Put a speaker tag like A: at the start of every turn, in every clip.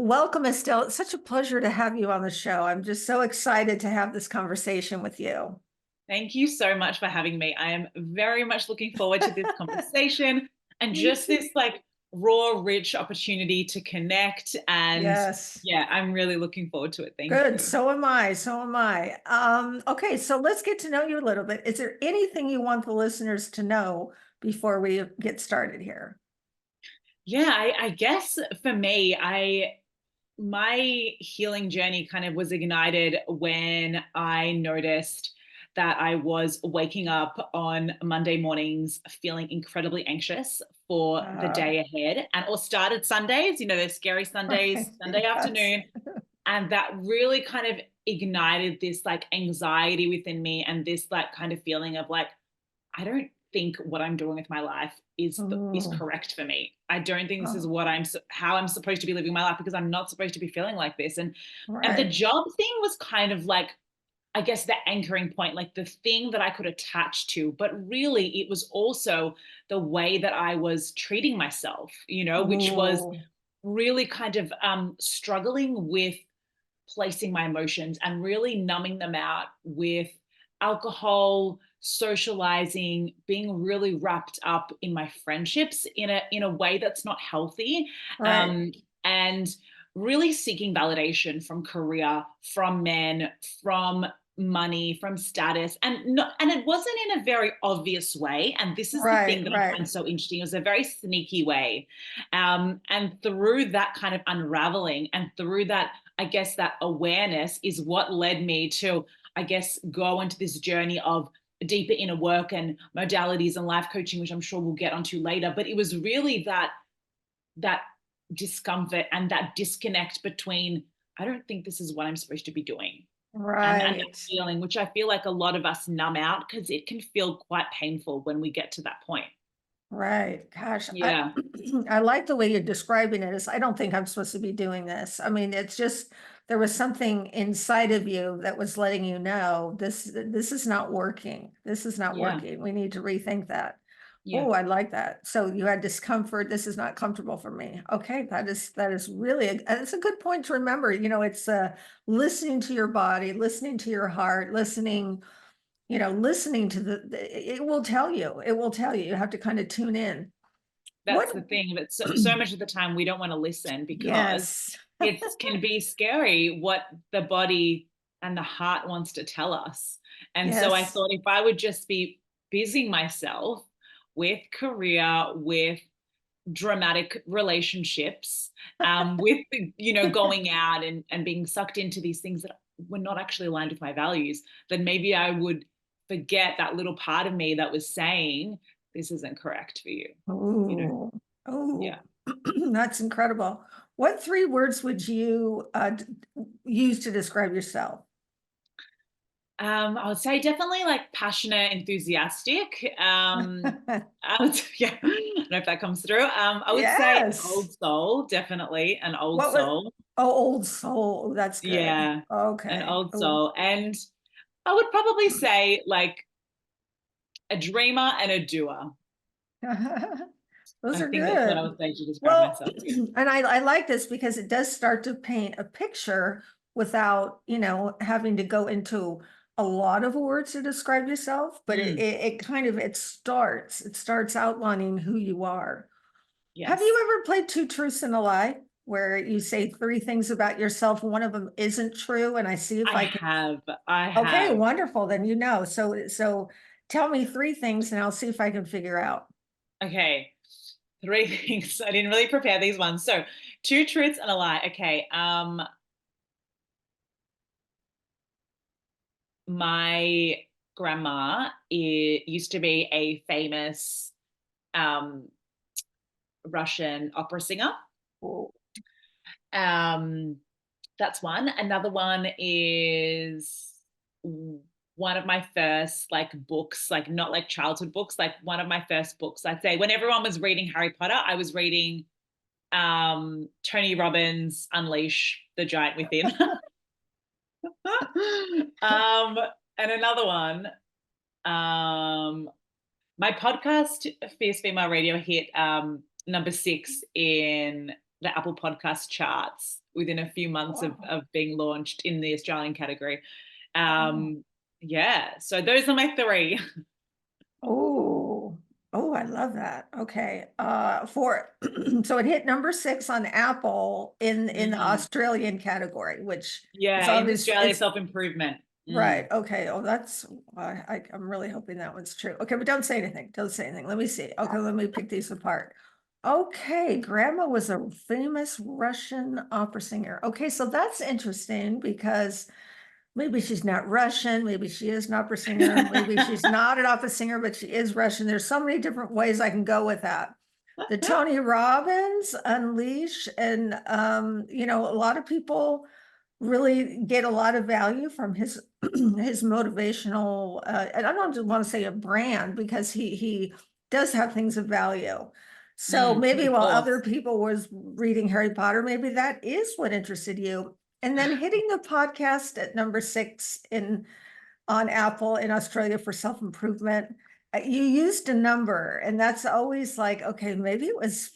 A: Welcome, Estelle. It's such a pleasure to have you on the show. I'm just so excited to have this conversation with you.
B: Thank you so much for having me. I am very much looking forward to this conversation and
A: Me
B: just
A: too.
B: this raw, rich opportunity to connect. And
A: Yes.
B: yeah, I'm really looking forward to it. Thank
A: Good.
B: you.
A: So am I. So am I. Okay, so let's get to know you a little bit. Is there anything you want the listeners to know before we get started here?
B: Yeah, I guess for me, my healing journey kind of was ignited when I noticed that I was waking up on Monday mornings feeling incredibly anxious for the
A: Uh,
B: day ahead, and or started Sundays, those scary Sundays,
A: right.
B: Sunday
A: Yes.
B: afternoon. And that really kind of ignited this anxiety within me and this kind of feeling of I don't think what I'm doing with my life is
A: Mm,
B: correct for me. I don't think this is
A: oh,
B: what how I'm supposed to be living my life, because I'm not supposed to be feeling like this. And the
A: right.
B: job thing was kind of I guess the anchoring point, like the thing that I could attach to, but really it was also the way that I was treating myself, which was
A: Oh,
B: really kind of struggling with placing my emotions and really numbing them out with alcohol, socializing, being really wrapped up in my friendships in a way that's not healthy,
A: right.
B: um, and really seeking validation from career, from men, from money, from status, and it wasn't in a very obvious way. And this is the thing
A: Right.
B: that I
A: Right.
B: find so interesting. It was a very sneaky way, and through that kind of unraveling and through that, I guess that awareness is what led me to, I guess, go into this journey of deeper inner work and modalities and life coaching, which I'm sure we'll get onto later. But it was really that discomfort and that disconnect between, I don't think this is what I'm supposed to be doing. And that
A: Right.
B: feeling, which I feel like a lot of us numb out because it can feel quite painful when we get to that point.
A: Right. Gosh, I
B: Yeah.
A: I like the way you're describing it. Is I don't think I'm supposed to be doing this. I mean, it's just there was something inside of you that was letting you know this is not working. This is not
B: Yeah.
A: working. We need to rethink that.
B: Yeah.
A: Oh, I like that. So you had discomfort. This is not comfortable for me. Okay, that is really it's a good point to remember. It's listening to your body, listening to your heart, listening to it will tell you. It will tell you. You have to kind of tune in. What?
B: That's the thing. But so much of the time we don't want to listen because
A: Yes.
B: it can be scary what the body and the heart wants to tell us. And so I
A: Yes.
B: thought if I would just be busying myself with career, with dramatic relationships, with going out and being sucked into these things that were not actually aligned with my values, then maybe I would forget that little part of me that was saying this isn't correct for you. You know,
A: Oh,
B: yeah.
A: oh, that's incredible. What three words would you use to describe yourself?
B: I would say definitely passionate, enthusiastic. I would, yeah, I don't know if that comes through. I would say an
A: Yes.
B: old soul, definitely an old
A: What was,
B: soul.
A: oh, old soul. That's good.
B: Yeah, an
A: Okay.
B: old
A: Oh,
B: soul. And I would probably say a dreamer and a doer.
A: those
B: I
A: are
B: think that's what I
A: good.
B: would say to describe
A: Well,
B: myself. Yeah.
A: and I like this because it does start to paint a picture without, having to go into a lot of words to describe yourself, but
B: Mm,
A: it kind of it starts outlining who you are. Have
B: yes,
A: you ever played Two Truths and a Lie, where you say three things about yourself, one of them isn't true, and I see if
B: I
A: I can.
B: have. I
A: Okay,
B: have.
A: wonderful. Then so tell me three things and I'll see if I can figure out.
B: Okay. Three things. I didn't really prepare these ones. So, two truths and a lie. Okay. My grandma used to be a famous um, Russian opera singer.
A: Oh,
B: Um, that's one. Another one is one of my first books, not like childhood books, like one of my first books. I'd say when everyone was reading Harry Potter, I was reading Tony Robbins' Unleash the Giant Within. um, and another one, um, my podcast, Fierce Female Radio, hit number 6 in the Apple Podcast charts within a few months
A: Wow.
B: of being launched in the Australian category.
A: Oh.
B: Yeah, so those are my three.
A: Oh, oh, I love that. Okay. For so it hit number 6 on Apple in the
B: Mm.
A: Australian category, which it's
B: Yeah, in
A: obvious
B: Australia,
A: it's
B: self-improvement.
A: right. Okay. Oh, that's I'm really hoping that one's true. Okay, but don't say anything. Don't say anything. Let me see. Okay, let me pick these apart. Okay, Grandma was a famous Russian opera singer. Okay, so that's interesting because maybe she's not Russian, maybe she is an opera singer, maybe she's not an opera singer, but she is Russian. There's so many different ways I can go with that. The Tony Robbins Unleash, and a lot of people really get a lot of value from his his motivational and I don't want to say a brand because he does have things of value. So maybe
B: Of
A: while other
B: course.
A: people was reading Harry Potter, maybe that is what interested you. And then hitting the podcast at number 6 in on Apple in Australia for self-improvement. You used a number, and that's always like, okay, maybe it was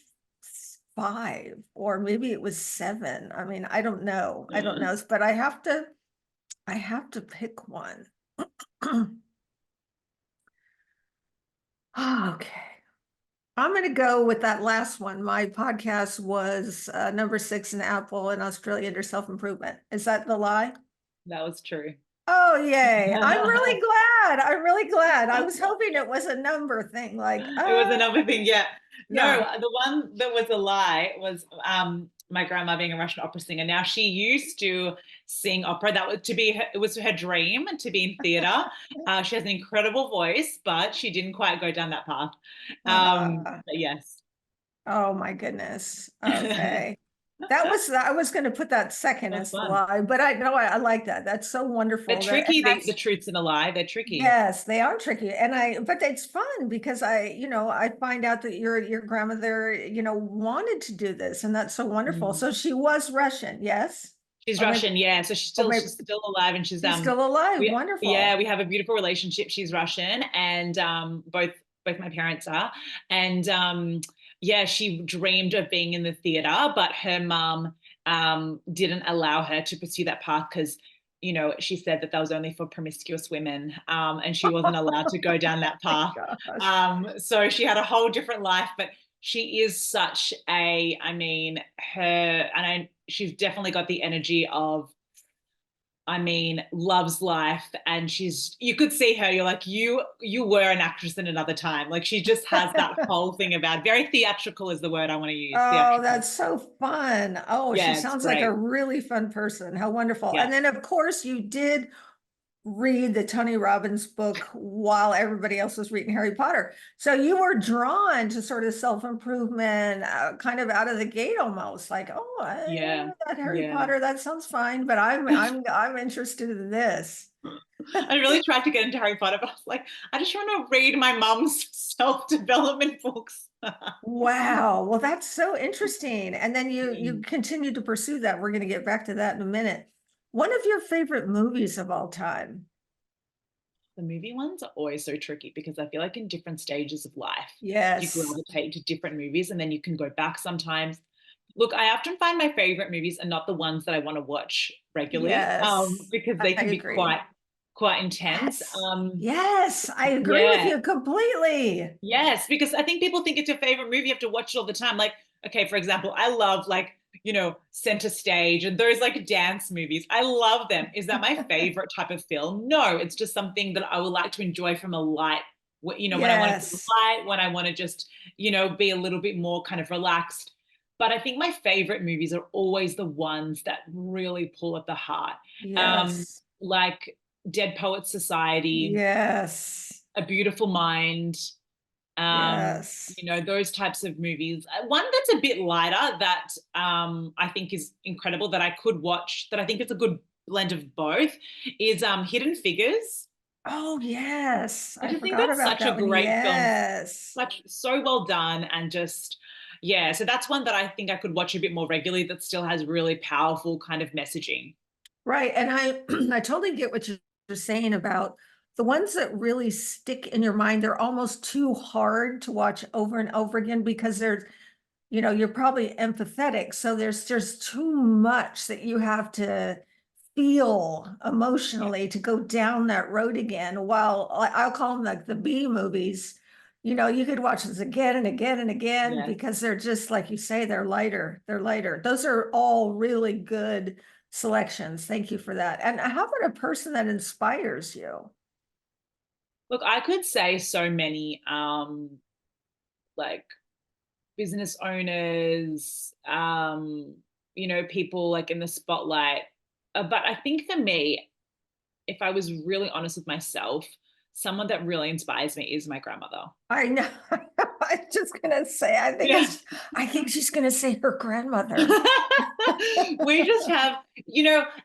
A: 5 or maybe it was 7. I mean, I don't know. I don't know, but I have to pick one. Okay. I'm going to go with that last one. My podcast was number 6 in Apple in Australia under self-improvement. Is that the lie?
B: That was true.
A: Oh, yay. I'm really glad. I'm really glad. I was hoping it was a number thing, like,
B: It was another thing, yeah. No,
A: yeah.
B: the one that was a lie was my grandma being a Russian opera singer. Now she used to sing opera. That was it was her dream to be in theater. She has an incredible voice, but she didn't quite go down that path. But yes.
A: Oh my goodness. Okay. I was going to put that second
B: That was
A: as the
B: fun.
A: lie, but I know I like that. That's so
B: They're
A: wonderful. And
B: tricky, the
A: that's,
B: truths in a lie. They're tricky.
A: yes, they are tricky. But it's fun because I find out that your grandmother, wanted to do this, and that's so wonderful.
B: Mm.
A: So she was Russian, yes?
B: She's
A: Or maybe,
B: Russian, yeah. So
A: or maybe
B: she's still alive, and she's
A: she's still alive.
B: we yeah,
A: Wonderful.
B: we have a beautiful relationship. She's Russian, and both my parents are, and yeah, she dreamed of being in the theater, but her mum didn't allow her to pursue that path because she said that was only for promiscuous women, and she wasn't allowed to go down that path.
A: Gosh.
B: So she had a whole different life, but she is such a, I mean, she's definitely got the energy of, I mean, loves life, and you could see her, you're like, you were an actress in another time. Like she just has that whole thing about, very theatrical is the word I want to use,
A: Oh,
B: theatrical.
A: that's so fun. Oh, she
B: Yeah, it's
A: sounds like a
B: great.
A: really fun person. How wonderful.
B: Yeah.
A: And then, of course, you did read the Tony Robbins book while everybody else was reading Harry Potter. So you were drawn to sort of self-improvement, kind of out of the gate almost like, oh,
B: Yeah.
A: that Harry
B: Yeah.
A: Potter, that sounds fine, but I'm interested in this.
B: I really tried to get into Harry Potter, but I was like, I just want to read my mom's self-development books.
A: Wow. Well, that's so interesting. And then you
B: Mm.
A: continue to pursue that. We're going to get back to that in a minute. One of your favorite movies of all time?
B: The movie ones are always so tricky because I feel like in different stages of life, you
A: Yes.
B: gravitate to different movies and then you can go back sometimes. Look, I often find my favorite movies are not the ones that I want to watch regularly,
A: Yes.
B: because
A: I
B: they can be
A: agree.
B: quite intense.
A: Yes. Yes, I agree with
B: Yeah,
A: you completely.
B: yes, because I think people think it's your favorite movie, you have to watch it all the time. Like, okay, for example, I love like, Center Stage and those like dance movies. I love them. Is that my favorite type of film? No, it's just something that I would like to enjoy from a light, when I want to feel
A: Yes.
B: light, when I want to just, be a little bit more kind of relaxed. But I think my favorite movies are always the ones that really pull at the heart.
A: Yes.
B: Like Dead Poets Society,
A: Yes.
B: A Beautiful Mind,
A: Yes.
B: those types of movies. One that's a bit lighter that I think is incredible that I could watch, that I think it's a good blend of both, is Hidden Figures.
A: Oh, yes.
B: I
A: I
B: just think
A: forgot
B: that's
A: about
B: such a
A: that one.
B: great film,
A: Yes.
B: so well done, and just, yeah. So that's one that I think I could watch a bit more regularly. That still has really powerful kind of messaging.
A: Right. And I I totally get what you're saying about the ones that really stick in your mind. They're almost too hard to watch over and over again because you're probably empathetic. So there's just too much that you have to feel
B: Yeah.
A: emotionally to go down that road again. While I'll call them like the B movies, you could watch this again and again and again
B: Yeah.
A: because they're just like you say, they're lighter. They're lighter. Those are all really good selections. Thank you for that. And how about a person that inspires you?
B: Look, I could say so many like business owners, people like in the spotlight. But I think for me, if I was really honest with myself, someone that really inspires me is my grandmother.
A: I know. I'm just gonna say,
B: Yeah.
A: I think she's gonna say her grandmother.
B: We just have,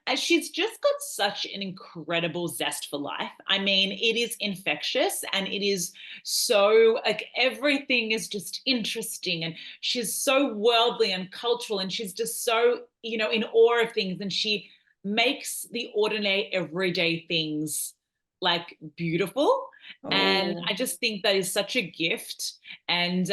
B: and she's just got such an incredible zest for life. I mean, it is infectious and it is so like everything is just interesting and she's so worldly and cultural and she's just so, in awe of things and she makes the ordinary everyday things like beautiful. And
A: Oh,
B: I just think that is such a gift. And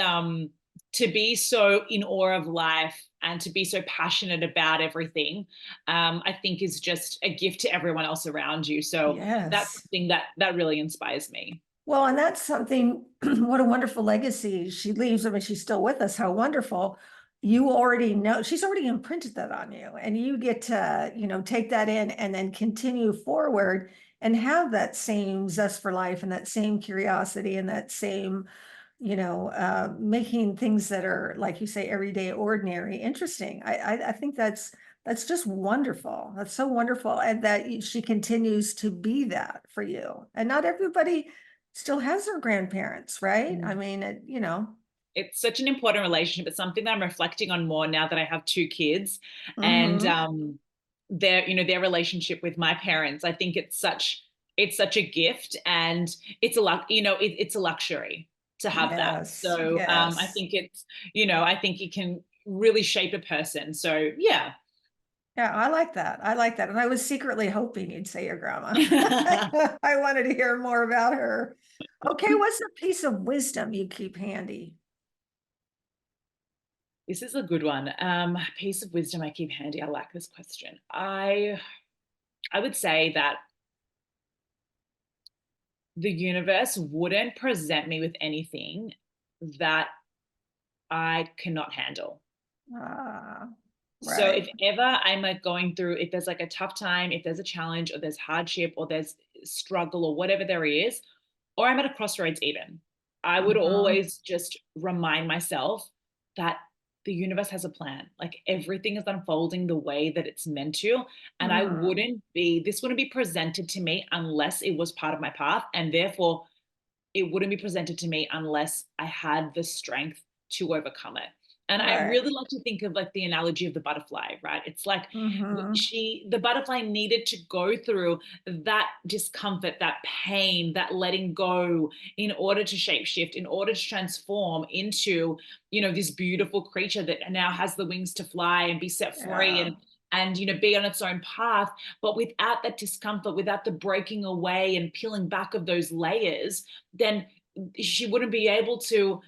B: to be so in awe of life and to be so passionate about everything, I think is just a gift to everyone else around you. So that's
A: yes.
B: something that really inspires me.
A: Well, and that's something, what a wonderful legacy she leaves. I mean, she's still with us. How wonderful. You already know, she's already imprinted that on you, and you get to, take that in and then continue forward and have that same zest for life and that same curiosity and that same, making things that are, like you say, everyday, ordinary, interesting. I think that's just wonderful. That's so wonderful. And that she continues to be that for you. And not everybody still has their grandparents, right? I
B: Mm.
A: mean,
B: It's such an important relationship. It's something that I'm reflecting on more now that I have two kids, and
A: mhm.
B: their relationship with my parents. I think it's such a gift, and it's a luck. It's a luxury to have that.
A: Yes,
B: So I
A: yes.
B: think I think it can really shape a person. So yeah.
A: Yeah, I like that. I like that. And I was secretly hoping you'd say your grandma. I wanted to hear more about her. Okay, what's a piece of wisdom you keep handy?
B: This is a good one. Piece of wisdom I keep handy. I like this question. I would say that the universe wouldn't present me with anything that I cannot handle.
A: Ah,
B: So if
A: right.
B: ever I'm like going through, if there's like a tough time, if there's a challenge or there's hardship or there's struggle or whatever there is, or I'm at a crossroads even, I would
A: Mhm.
B: always just remind myself that the universe has a plan. Like everything is unfolding the way that it's meant to. And
A: Mm,
B: this wouldn't be presented to me unless it was part of my path. And therefore, it wouldn't be presented to me unless I had the strength to overcome it. And I
A: right.
B: really like to think of like the analogy of the butterfly, right? It's like
A: Mhm.
B: the butterfly needed to go through that discomfort, that pain, that letting go in order to shapeshift, in order to transform into, this beautiful creature that now has the wings to fly and be set free
A: Yeah,
B: and be on its own path. But without that discomfort, without the breaking away and peeling back of those layers, then she wouldn't be able to,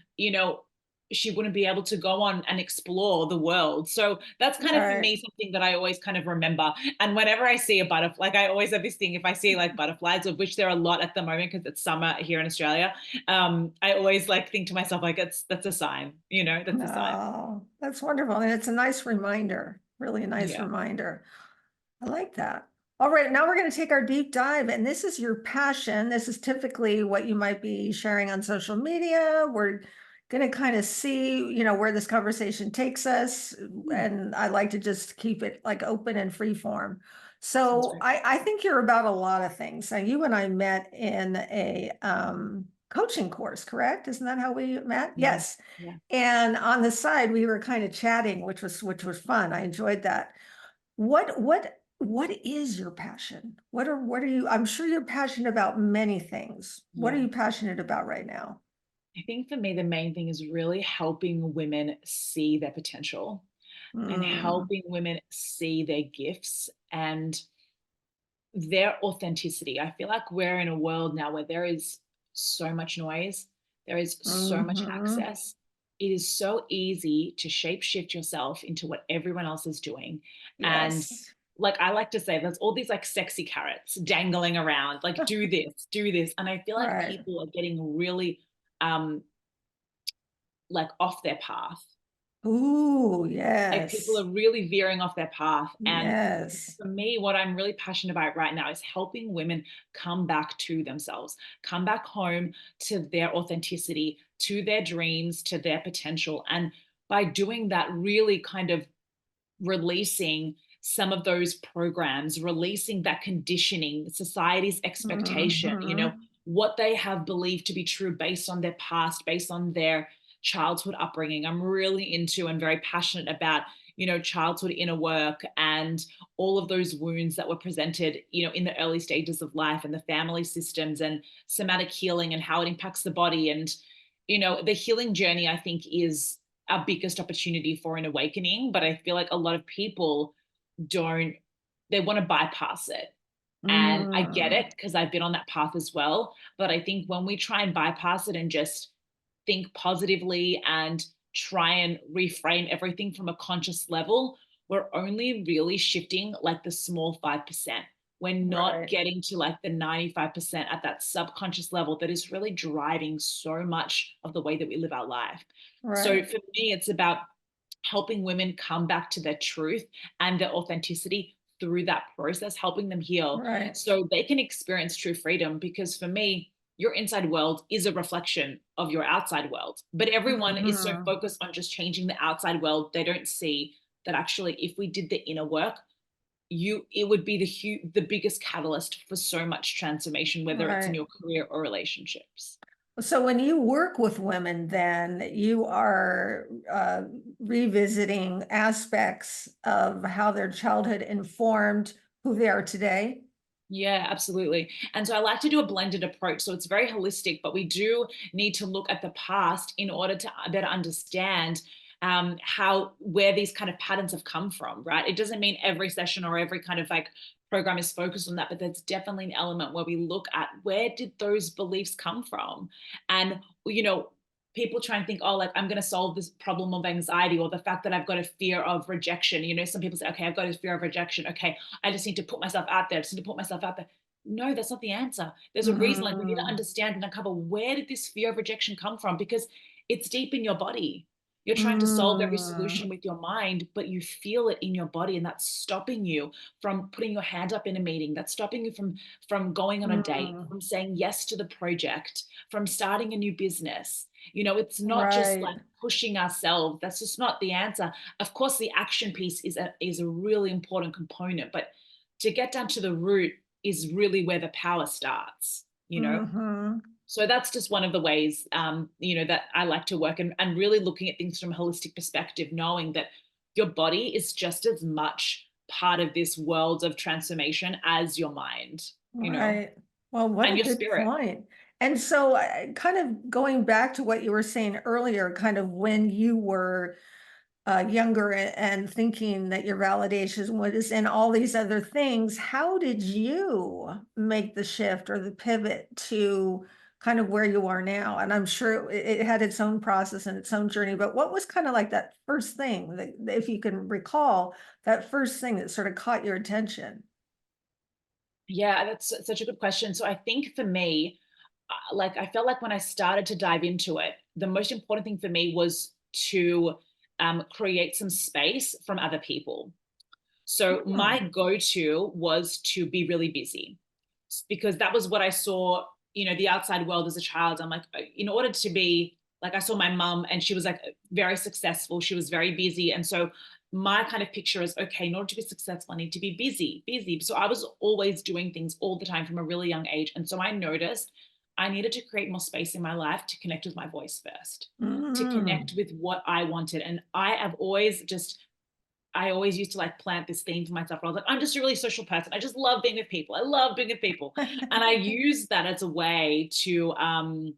B: go on and explore the world. So that's kind of for
A: right.
B: me something that I always kind of remember. And whenever I see a butterfly, like I always have this thing, if I see like butterflies, of which there are a lot at the moment because it's summer here in Australia, I always like think to myself, like, that's a sign, that's a sign.
A: No, that's wonderful. And it's a nice reminder, really a nice
B: Yeah.
A: reminder. I like that. All right, now we're going to take our deep dive, and this is your passion. This is typically what you might be sharing on social media. We're going to kind of see, where this conversation takes us,
B: Hmm.
A: and I like to just keep it like open and free form.
B: Sounds
A: So
B: great.
A: I think you're about a lot of things. Now, you and I met in a coaching course, correct? Isn't that how we met?
B: Yeah.
A: Yes.
B: Yeah.
A: And on the side, we were kind of chatting, which was fun. I enjoyed that. What is your passion? What are you? I'm sure you're passionate about many things. What are
B: Yeah.
A: you passionate about right now?
B: I think for me, the main thing is really helping women see their potential and
A: Mm,
B: helping women see their gifts and their authenticity. I feel like we're in a world now where there is so much noise, there is so much
A: hmm.
B: access. it is so easy to shape shift yourself into what everyone else is doing. And
A: Yes.
B: like I like to say, there's all these like sexy carrots dangling around, like do this, do this. And I feel like
A: Right.
B: people are getting really um like off their path.
A: Ooh,
B: Like people
A: yes.
B: are really veering off their path. And
A: Yes.
B: for me, what I'm really passionate about right now is helping women come back to themselves, come back home to their authenticity, to their dreams, to their potential. And by doing that, really kind of releasing some of those programs, releasing that conditioning, society's expectation,
A: Mhm.
B: what they have believed to be true based on their past, based on their childhood upbringing. I'm really into and very passionate about, childhood inner work and all of those wounds that were presented, in the early stages of life and the family systems and somatic healing and how it impacts the body. And, the healing journey, I think, is our biggest opportunity for an awakening. But I feel like a lot of people don't, they want to bypass it. And I get
A: Mm.
B: it because I've been on that path as well. But I think when we try and bypass it and just think positively and try and reframe everything from a conscious level, we're only really shifting like the small 5%. We're not
A: Right.
B: getting to like the 95% at that subconscious level that is really driving so much of the way that we live our life. So
A: Right.
B: for me, it's about helping women come back to their truth and their authenticity through that process, helping them heal
A: Right.
B: so they can experience true freedom. Because for me, your inside world is a reflection of your outside world. But everyone is so
A: Mhm.
B: focused on just changing the outside world, they don't see that actually, if we did the inner work, it would be the biggest catalyst for so much transformation, whether it's in
A: Right.
B: your career or relationships.
A: So when you work with women, then you are revisiting aspects of how their childhood informed who they are today.
B: Yeah, absolutely. And so I like to do a blended approach. So it's very holistic, but we do need to look at the past in order to better understand where these kind of patterns have come from, right? It doesn't mean every session or every kind of like program is focused on that, but there's definitely an element where we look at where did those beliefs come from? And, people try and think, oh, like I'm going to solve this problem of anxiety or the fact that I've got a fear of rejection. Some people say, okay, I've got a fear of rejection. Okay, I just need to put myself out there. I just need to put myself out there. No, that's not the answer. There's a reason. Like we need to
A: Mm.
B: understand and uncover where did this fear of rejection come from? Because it's deep in your body. You're trying to solve every
A: Mm.
B: solution with your mind, but you feel it in your body, and that's stopping you from putting your hand up in a meeting. That's stopping you from going on a date,
A: Mm.
B: from saying yes to the project, from starting a new business. It's not just
A: Right.
B: like pushing ourselves. That's just not the answer. Of course, the action piece is a really important component, but to get down to the root is really where the power starts.
A: Mhm.
B: So that's just one of the ways, that I like to work, and really looking at things from a holistic perspective, knowing that your body is just as much part of this world of transformation as your mind,
A: Right. Well, what a
B: and your
A: good
B: spirit.
A: point. And so, kind of going back to what you were saying earlier, kind of when you were younger and thinking that your validation was in all these other things, how did you make the shift or the pivot to kind of where you are now? And I'm sure it had its own process and its own journey, but what was kind of like that first thing that, if you can recall, that first thing that sort of caught your attention?
B: Yeah, that's such a good question. So I think for me, like I felt like when I started to dive into it, the most important thing for me was to create some space from other people. So my
A: Oh,
B: go-to was to be really busy because that was what I saw, the outside world as a child. I'm like, in order to be like, I saw my mum and she was like very successful. She was very busy. And so my kind of picture is, okay, in order to be successful, I need to be busy, busy. So I was always doing things all the time from a really young age. And so I noticed I needed to create more space in my life to connect with my voice first, to connect
A: mm.
B: with what I wanted. And I always used to like plant this theme for myself. I was like, I'm just a really social person. I just love being with people. I love being with people. And I use that as a way to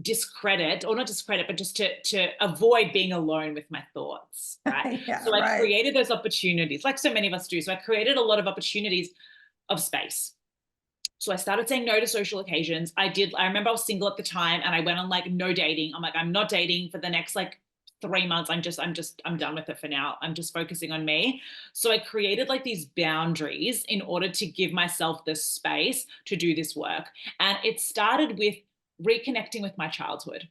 B: discredit, or not discredit, but just to avoid being alone with my thoughts. Right.
A: Yeah,
B: So I
A: right.
B: created those opportunities, like so many of us do. So I created a lot of opportunities of space. So I started saying no to social occasions. I remember I was single at the time and I went on like no dating. I'm like, I'm not dating for the next like 3 months, I'm done with it for now. I'm just focusing on me. So I created like these boundaries in order to give myself the space to do this work. And it started with reconnecting with my childhood.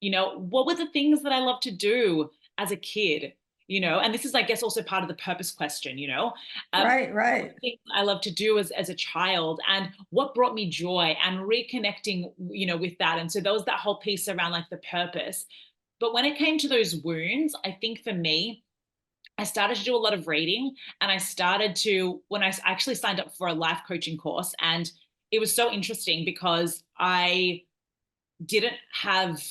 B: What were the things that I loved to do as a kid? And this is, I guess, also part of the purpose question,
A: Right,
B: what were
A: right.
B: the things I loved to do as a child, and what brought me joy, and reconnecting, with that. And so there was that whole piece around like the purpose. But when it came to those wounds, I think for me, I started to do a lot of reading, and I started to, when I actually signed up for a life coaching course, and it was so interesting because didn't have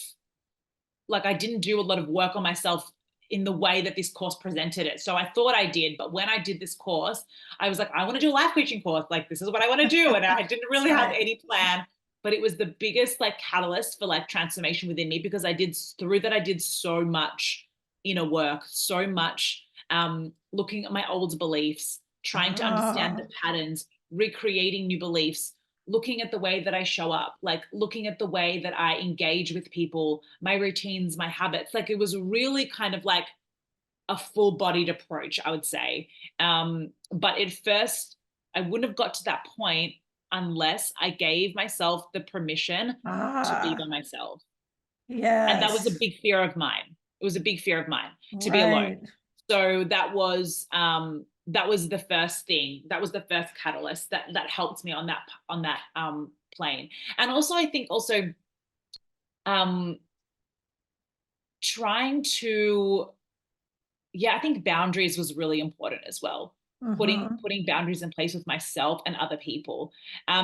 B: I didn't do a lot of work on myself in the way that this course presented it. So I thought I did, but when I did this course, I was like, I want to do a life coaching course. Like, this is what I want to do. And I didn't
A: That's
B: really have
A: right.
B: any plan, but it was the biggest like catalyst for like transformation within me, because I did so much inner work, so much looking at my old beliefs, trying to understand the
A: Oh,
B: patterns, recreating new beliefs, looking at the way that I show up, like looking at the way that I engage with people, my routines, my habits. Like, it was really kind of like a full bodied approach, I would say. But at first, I wouldn't have got to that point unless I gave myself the permission to be by
A: ah,
B: myself. And that was a
A: yes,
B: big fear of mine. It was a big fear of mine to be alone.
A: right.
B: So that was the first thing. That was the first catalyst that helped me on that plane. And also, I think also um trying to, yeah, I think boundaries was really important as well. Putting
A: Mm-hmm.
B: putting boundaries in place with myself and other people.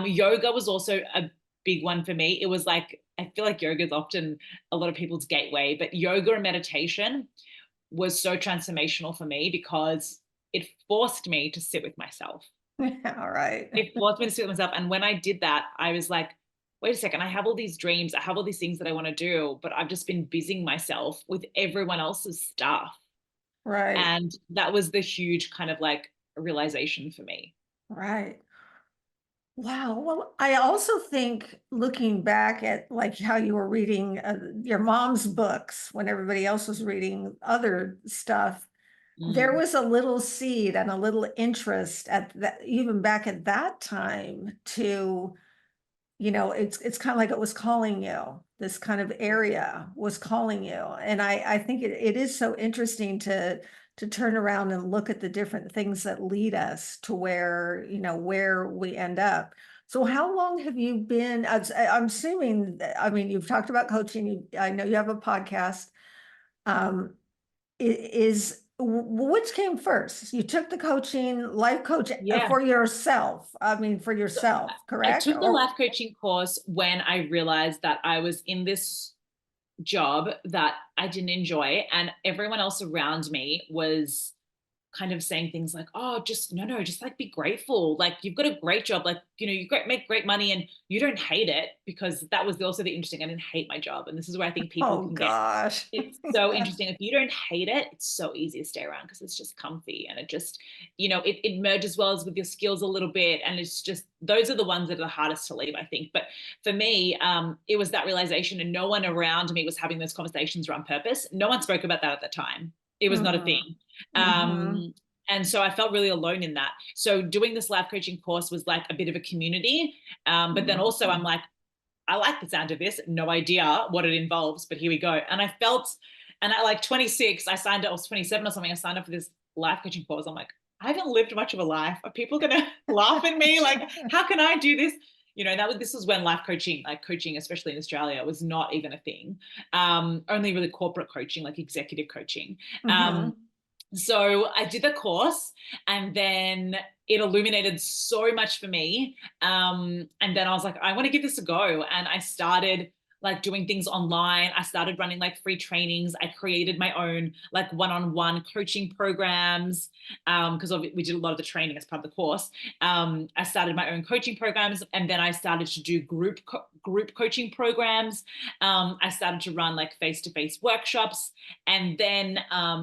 B: Yoga was also a big one for me. It was like, I feel like yoga is often a lot of people's gateway, but yoga and meditation was so transformational for me because it forced me to sit with myself.
A: Yeah, all right.
B: It forced me to sit with myself. And when I did that, I was like, wait a second, I have all these dreams, I have all these things that I want to do, but I've just been busying myself with everyone else's stuff.
A: Right,
B: And that was the huge kind of like realization for me.
A: right. Wow. Well, I also think looking back at like how you were reading your mom's books when everybody else was reading other stuff, there
B: Mm,
A: was a little seed and a little interest at that, even back at that time to, it's kind of like it was calling you. This kind of area was calling you. And I think it is so interesting to turn around and look at the different things that lead us to where we end up. So how long have you been, I'm assuming, I mean, you've talked about coaching, I know you have a podcast. Um, which came first? You took the coaching, life coach
B: yeah.
A: for yourself. I mean, for
B: So
A: yourself,
B: I
A: correct?
B: took the
A: Or
B: life coaching course when I realized that I was in this job that I didn't enjoy, and everyone else around me was kind of saying things like, oh, just no, just like be grateful. Like, you've got a great job. Like, make great money and you don't hate it, because that was also the interesting. I didn't hate my job. And this is where I think people
A: oh
B: can get,
A: gosh.
B: it's so interesting. If you don't hate it, it's so easy to stay around because it's just comfy, and it just, it merges well with your skills a little bit. And it's just, those are the ones that are the hardest to leave, I think. But for me, it was that realization, and no one around me was having those conversations around purpose. No one spoke about that at the time. It was not a
A: Mm-hmm.
B: thing.
A: Mm-hmm.
B: And so I felt really alone in that. So doing this life coaching course was like a bit of a community. But then also I'm
A: Mm-hmm.
B: like, I like the sound of this. No idea what it involves, but here we go. And I felt, and at like 26, I signed up, I was 27 or something. I signed up for this life coaching course. I'm like, I haven't lived much of a life. Are people going to laugh at me? Like, how can I do this? This was when life coaching, like coaching, especially in Australia, was not even a thing. Only really corporate coaching, like executive coaching.
A: Mm-hmm.
B: Um, so I did the course, and then it illuminated so much for me. And then I was like, I want to give this a go. And I started like doing things online. I started running like free trainings. I created my own like one-on-one coaching programs, because we did a lot of the training as part of the course. I started my own coaching programs, and then I started to do group coaching programs. I started to run like face-to-face workshops, and then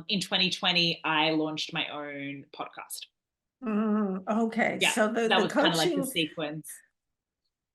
B: in 2020, I launched my own podcast.
A: Okay,
B: Yeah,
A: so the
B: that
A: the
B: was kind of like the
A: coaching
B: sequence.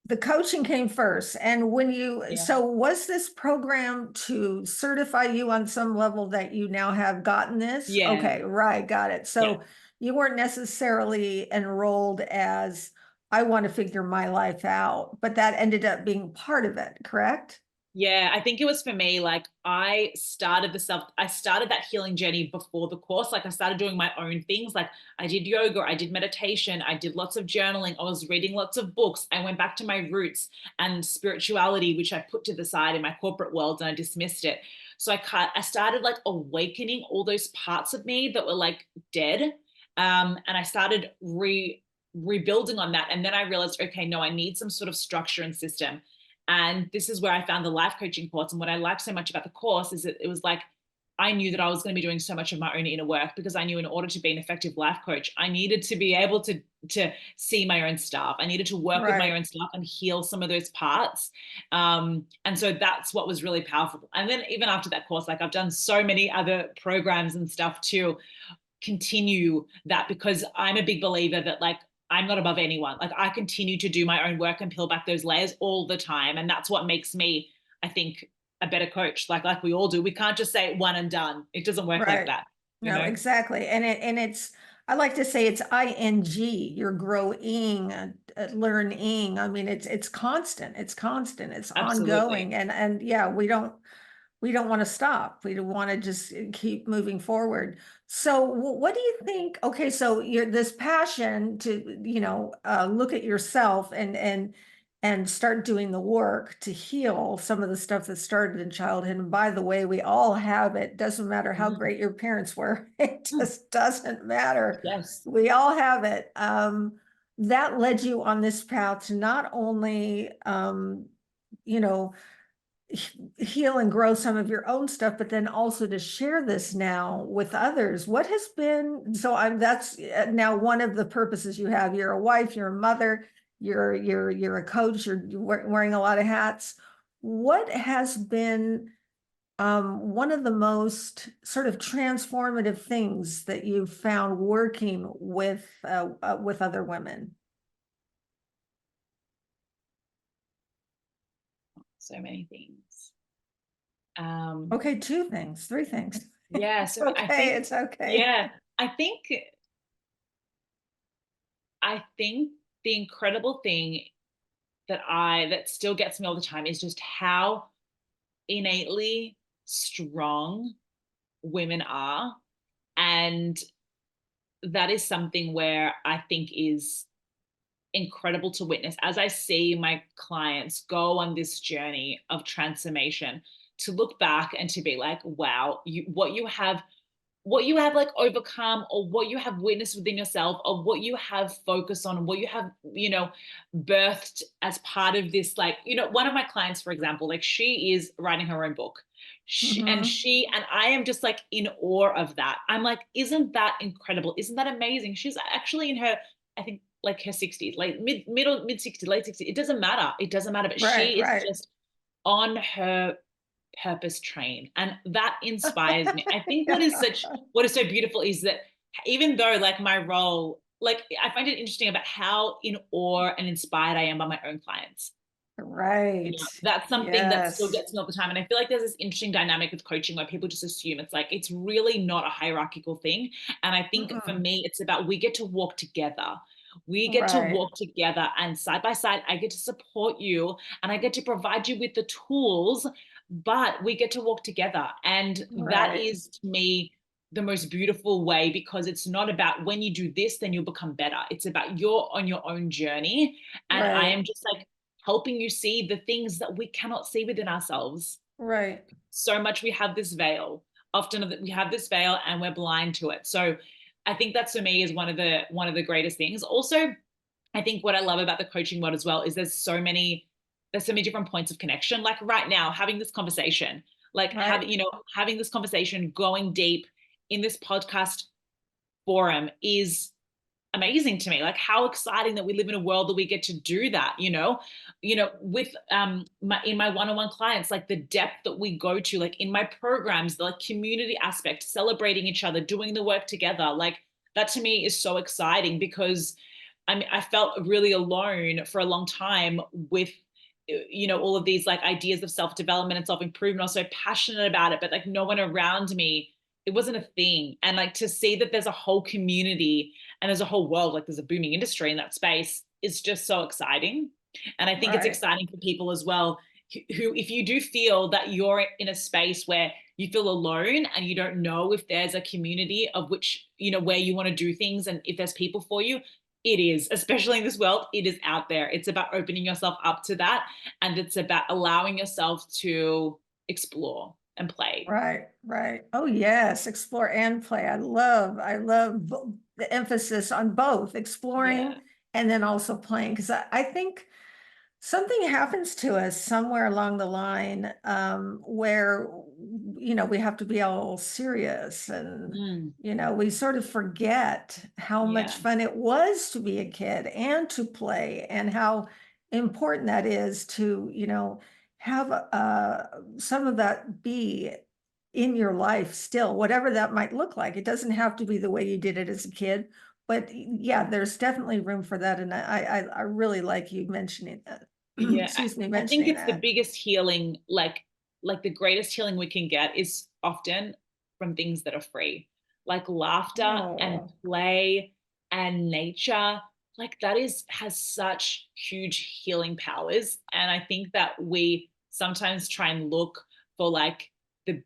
A: The coaching came first. And when
B: Yeah.
A: so was this program to certify you on some level that you now have gotten this?
B: Yeah.
A: Okay, right, got it.
B: Yeah.
A: So you weren't necessarily enrolled as, I want to figure my life out, but that ended up being part of it, correct?
B: Yeah, I think it was for me, like I started that healing journey before the course. Like I started doing my own things. Like I did yoga, I did meditation, I did lots of journaling, I was reading lots of books. I went back to my roots and spirituality, which I put to the side in my corporate world and I dismissed it. So I started like awakening all those parts of me that were like dead. And I started rebuilding on that. And then I realized, okay, no, I need some sort of structure and system. And this is where I found the life coaching course. And what I liked so much about the course is that it was like, I knew that I was going to be doing so much of my own inner work, because I knew in order to be an effective life coach, I needed to be able to see my own stuff. I needed to work with my
A: Right.
B: own stuff and heal some of those parts. And so that's what was really powerful. And then even after that course, like I've done so many other programs and stuff to continue that, because I'm a big believer that like I'm not above anyone. Like I continue to do my own work and peel back those layers all the time. And that's what makes me, I think, a better coach. Like we all do. We can't just say one and done. It doesn't work like
A: Right.
B: that, you
A: No,
B: know?
A: exactly. And it's, I like to say it's ing, you're growing, learning. I mean, it's constant, it's
B: Absolutely.
A: ongoing. And yeah, we don't want to stop. We don't want to just keep moving forward. So what do you think? Okay, so you're this passion to, look at yourself and start doing the work to heal some of the stuff that started in childhood. And by the way, we all have it. Doesn't matter how
B: Mm.
A: great your parents were. It
B: Mm.
A: just doesn't matter.
B: Yes.
A: We all have it. That led you on this path to not only, you know, heal and grow some of your own stuff, but then also to share this now with others. What has been, so I'm, that's now one of the purposes you have. You're a wife, you're a mother, you're a coach, you're wearing a lot of hats. What has been one of the most sort of transformative things that you've found working with other women?
B: So many things. Um,
A: Okay, two things, three things.
B: yeah.
A: It's
B: So I
A: okay,
B: think,
A: it's okay.
B: yeah, I think, I think the incredible thing that still gets me all the time is just how innately strong women are. And that is something where I think is incredible to witness as I see my clients go on this journey of transformation, to look back and to be like, wow, what you have like overcome, or what you have witnessed within yourself, or what you have focused on, what you have, birthed as part of this. Like, one of my clients, for example, like she is writing her own book.
A: Mhm.
B: And I am just like in awe of that. I'm like, isn't that incredible? Isn't that amazing? She's actually in her, I think, like her 60s, like mid 60s, late 60s. It doesn't matter. It doesn't matter. But
A: Right,
B: she is
A: right.
B: just on her purpose train, and that inspires me. I think what is so beautiful is that even though like my role, like I find it interesting about how in awe and inspired I am by my own clients.
A: Right.
B: That's something that still
A: Yes.
B: gets me all the time. And I feel like there's this interesting dynamic with coaching where people just assume it's like, it's really not a hierarchical thing. And I think for
A: Mm-mm.
B: me, it's about, we get to walk together. We get to
A: Right.
B: walk together, and side by side, I get to support you and I get to provide you with the tools, but we get to walk together. And that
A: Right.
B: is, to me, the most beautiful way, because it's not about when you do this, then you'll become better. It's about you're on your own journey. And I
A: Right.
B: am just like helping you see the things that we cannot see within ourselves.
A: Right.
B: So much we have this veil. Often we have this veil and we're blind to it. So I think that's, for me, is one of the greatest things. Also, I think what I love about the coaching world as well is there's so many different points of connection. Like right now, having this conversation, like
A: Right.
B: having this conversation, going deep in this podcast forum is amazing to me. Like how exciting that we live in a world that we get to do that, with in my one-on-one clients, like the depth that we go to, like in my programs, the like community aspect, celebrating each other, doing the work together. Like that to me is so exciting, because I mean, I felt really alone for a long time with, all of these like ideas of self-development and self-improvement. I was so passionate about it, but like no one around me, it wasn't a thing. And like to see that there's a whole community and there's a whole world, like there's a booming industry in that space is just so exciting. And I think it's
A: Right.
B: exciting for people as well who, if you do feel that you're in a space where you feel alone and you don't know if there's a community of which, where you want to do things and if there's people for you, it is, especially in this world, it is out there. It's about opening yourself up to that. And it's about allowing yourself to explore and play.
A: Right, right. Oh, yes, explore and play. I love the emphasis on both exploring
B: Yeah.
A: and then also playing. Because I think something happens to us somewhere along the line where, we have to be all serious and,
B: Mm,
A: we sort of forget how much
B: yeah.
A: fun it was to be a kid and to play and how important that is to, have some of that be in your life still, whatever that might look like. It doesn't have to be the way you did it as a kid, but yeah, there's definitely room for that. And I really like you mentioning that.
B: Yeah.
A: Excuse me,
B: I think
A: mentioning
B: it's the
A: that.
B: biggest healing, like the greatest healing we can get is often from things that are free, like laughter and
A: Oh,
B: play and nature. Like that has such huge healing powers. And I think that we sometimes try and look for like the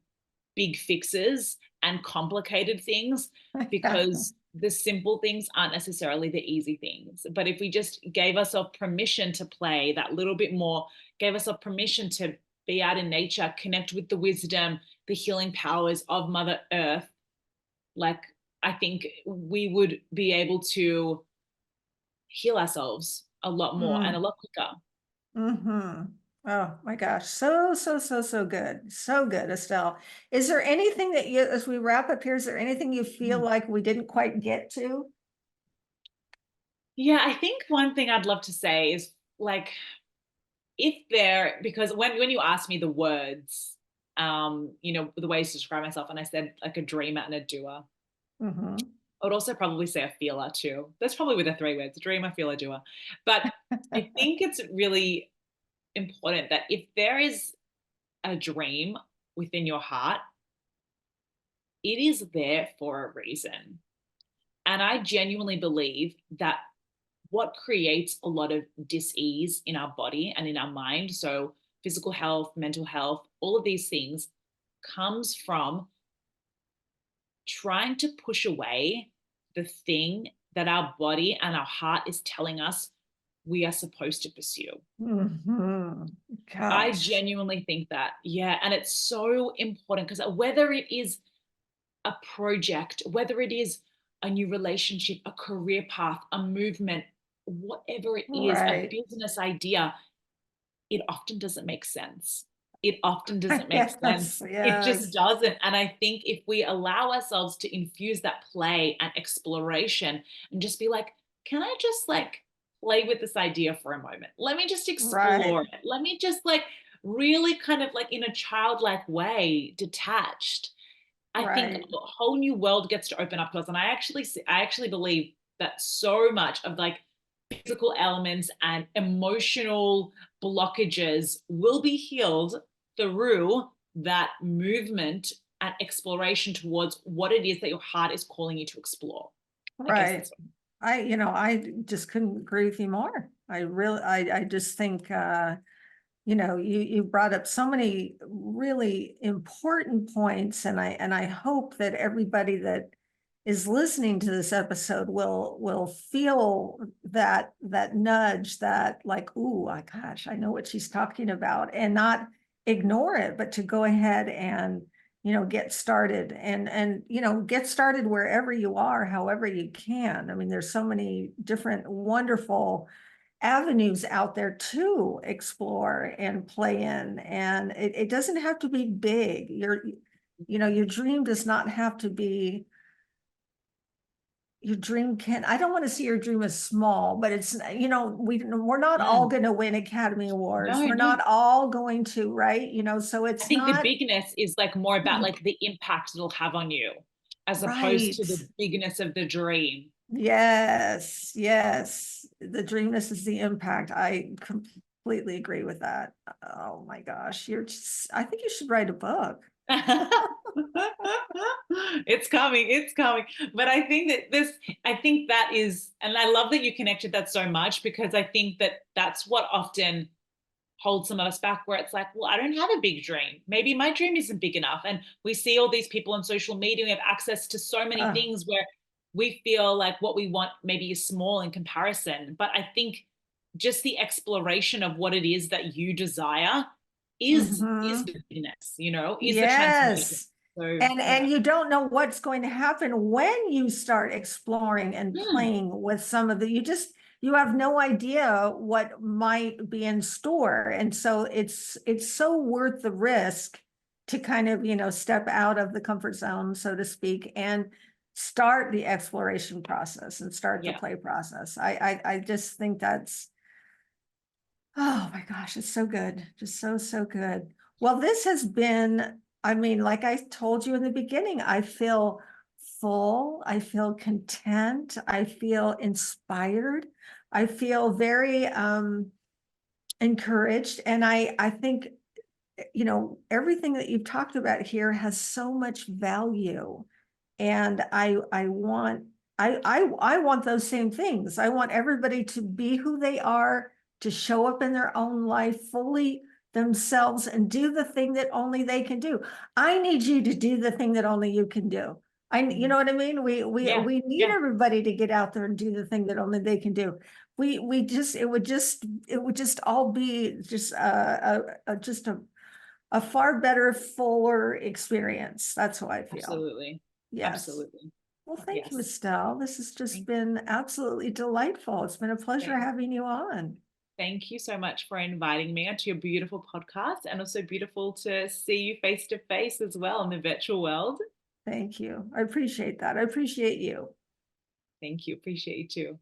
B: big fixes and complicated things
A: yeah,
B: because the simple things aren't necessarily the easy things. But if we just gave ourselves permission to play that little bit more, gave ourselves permission to be out in nature, connect with the wisdom, the healing powers of Mother Earth, like I think we would be able to heal ourselves a lot more and a
A: mm,
B: lot quicker.
A: hmm. Oh my gosh, so good, so good, Estelle. Is there anything that you, as we wrap up here, is there anything you feel
B: Mm.
A: like we didn't quite get to?
B: Yeah, I think one thing I'd love to say is like if there, because when you asked me the words, the ways to describe myself, and I said like a dreamer and a doer,
A: Hmm.
B: I would also probably say a feeler too. That's probably with the three words: dreamer, feeler, doer. But I think it's really important that if there is a dream within your heart, it is there for a reason. And I genuinely believe that what creates a lot of dis-ease in our body and in our mind, so physical health, mental health, all of these things, comes from trying to push away the thing that our body and our heart is telling us we are supposed to pursue.
A: Hmm.
B: I
A: Gosh,
B: genuinely think that. Yeah. And it's so important because whether it is a project, whether it is a new relationship, a career path, a movement, whatever it is, a
A: right.
B: business idea, it often doesn't make sense. It often doesn't make sense.
A: Yes,
B: It just
A: yes,
B: doesn't. And I think if we allow ourselves to infuse that play and exploration and just be like, can I just like play with this idea for a moment? Let me just explore
A: right,
B: it. Let me just like really kind of like in a childlike way, detached. I think a
A: right,
B: whole new world gets to open up to us. And I actually believe that so much of like physical elements and emotional blockages will be healed through that movement and exploration towards what it is that your heart is calling you to explore. I guess
A: right.
B: that's
A: I just couldn't agree with you more. I just think, you brought up so many really important points, and I hope that everybody that is listening to this episode will feel that nudge, that like, ooh, gosh, I know what she's talking about, and not ignore it, but to go ahead and get started and get started wherever you are, however you can. I mean, there's so many different wonderful avenues out there to explore and play in. And it doesn't have to be big. Your dream does not have to be, your dream can, I don't want to see your dream as small, but it's, we're not all
B: mm.
A: going to win Academy Awards.
B: No,
A: We're
B: no.
A: not all going to, right? So
B: I
A: it's
B: think the
A: not
B: bigness is like more about like the impact it'll have on you as opposed to
A: right.
B: the bigness of the dream.
A: Yes, yes. the dreamness is the impact. I completely agree with that. Oh my gosh, I think you should write a book.
B: It's coming, it's coming. But I think that I think that is, and I love that you connected that so much, because I think that that's what often holds some of us back, where it's like, well, I don't have a big dream. Maybe my dream isn't big enough. And we see all these people on social media, we have access to so many
A: Uh,
B: things where we feel like what we want maybe is small in comparison. But I think just the exploration of what it is that you desire is
A: mhm.
B: the bigness, you know, is the transformation.
A: Yes.
B: So
A: And
B: yeah.
A: you don't know what's going to happen when you start exploring and
B: Mm,
A: playing with some of the, you have no idea what might be in store. And so it's so worth the risk to kind of, step out of the comfort zone, so to speak, and start the exploration process and start the
B: yeah.
A: play process. I just think that's, oh my gosh, it's so good. Just so, so good. Well, this has been, I mean, like I told you in the beginning, I feel full, I feel content, I feel inspired, I feel very encouraged. And I think, everything that you've talked about here has so much value. And I want those same things. I want everybody to be who they are, to show up in their own life fully themselves and do the thing that only they can do. I need you to do the thing that only you can do. You
B: Mm,
A: know what I mean?
B: yeah.
A: We need
B: Yeah.
A: everybody to get out there and do the thing that only they can do. It would just all be just just a far better, fuller experience. That's how I feel.
B: Absolutely.
A: Yes.
B: Absolutely.
A: Well, thank you,
B: Yes.
A: Estelle. This has just
B: Thank
A: been absolutely delightful. It's been a pleasure
B: thank-
A: having you on.
B: Thank you so much for inviting me onto your beautiful podcast, and also beautiful to see you face to face as well in the virtual world.
A: Thank you. I appreciate that. I appreciate you.
B: Thank you. Appreciate you too.